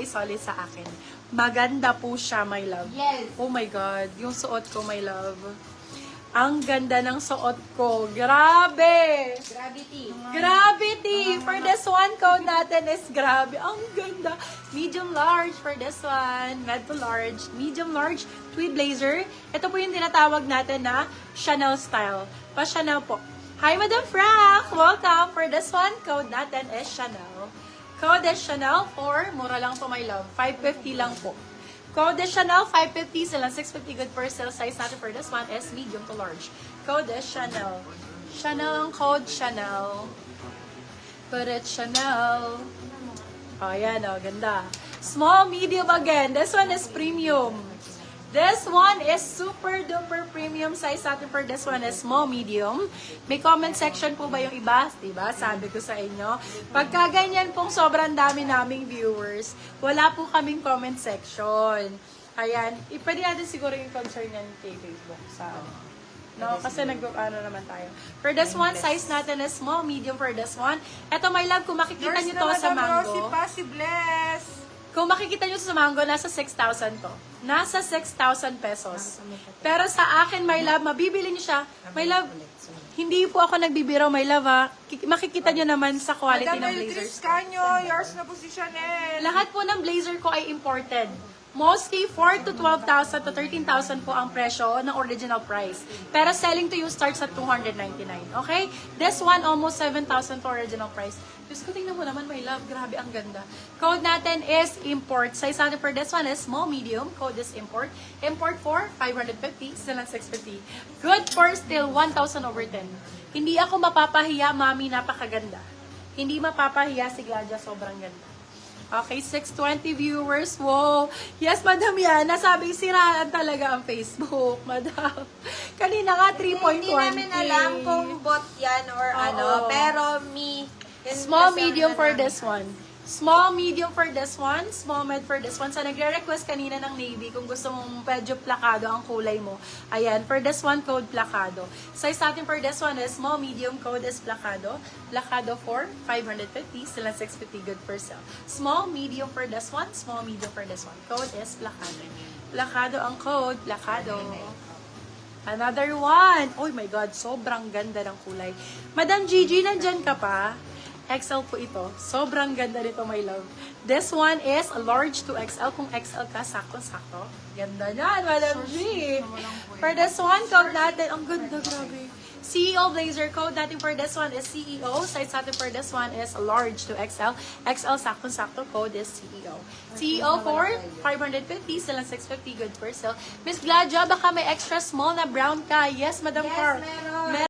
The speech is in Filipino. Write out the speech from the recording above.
isolid sa akin. Maganda po siya, my love. Yes. Oh my God, yung suot ko, my love. Ang ganda ng suot ko. Grabe! Gravity. Gravity! For this one, code natin is grabe. Ang ganda. Medium large for this one. Med to large. Medium large. Tweed blazer. Ito po yung tinatawag natin na Chanel style. Pa-Chanel po. Hi, Madam Frank! Welcome! For this one, code natin is Chanel. Code is Chanel for, mura lang po, my love. 550 lang po. Code is Chanel, 550 sila, 650 good for sale. Size natin for this one is medium to large. Code is Chanel. Chanel ang code, Chanel. Put it Chanel. Oh, yan, oh, ganda. Small, medium again. This one is premium. This one is super duper premium. Size natin for this one is small, medium. May comment section po ba yung iba? Diba? Sabi ko sa inyo. Pagka ganyan pong sobrang dami naming viewers, wala po kaming comment section. Ayan. Pwede natin siguro yung concern yan kay Facebook. No, kasi nag-ano naman tayo. For this one, size natin is small, medium for this one. Eto, my love, kung makikita nyo to sa mango. Kung makikita nyo sa mango, nasa 6,000 to. Nasa 6,000 pesos. Pero sa akin, my love, mabibili nyo siya. My love, hindi po ako nagbibiro, my love, ha. Makikita nyo naman sa quality ng blazers. Yours na po si Chanel. Lahat po ng blazer ko ay imported. Mostly 4 to 12,000 to 13,000 po ang presyo ng original price. Pero selling to you starts at 299. Okay? This one, almost 7,000 to original price. Diyos ko, tingnan mo naman, my love. Grabe, ang ganda. Code natin is import. Size natin for this one is small, medium. Code is import. Import for 550, still ang 650. Good for still 1,000 over 10. Hindi ako mapapahiya, mami, napakaganda. Hindi mapapahiya si Gladia, sobrang ganda. Okay, 620 viewers. Wow. Yes, Madam Yana. Sabi, siraan talaga ang Facebook, Madam. Kanina nga, 3.1K. Hindi namin alam kung bot yan or ano. Pero Small, medium for this one. Small, medium for this one. Small, med for this one. Sa nagre-request kanina ng Navy, kung gusto mong medyo plakado ang kulay mo. Ayan, for this one, code plakado. Size natin for this one is small, medium, code is plakado. Plakado for 550, sila 650, good for sale. Small, medium for this one. Small, medium for this one. Code is plakado. Plakado ang code, plakado. Another one. Oh my God, sobrang ganda ng kulay. Madam Gigi, nandyan ka pa? XL po ito. Sobrang ganda nito, my love. This one is large to XL. Kung XL ka, sakto-sakto. Ganda niyan, Madam G. For this one, code natin. Ang ganda, grabe. CEO blazer code natin for this one is CEO. Size natin for this one is large to XL. XL, sakto-sakto. Code is CEO. CEO for 550, silang 650, good for sale. Miss Gladia, baka may extra small na brown ka. Yes, Madam Carr. meron.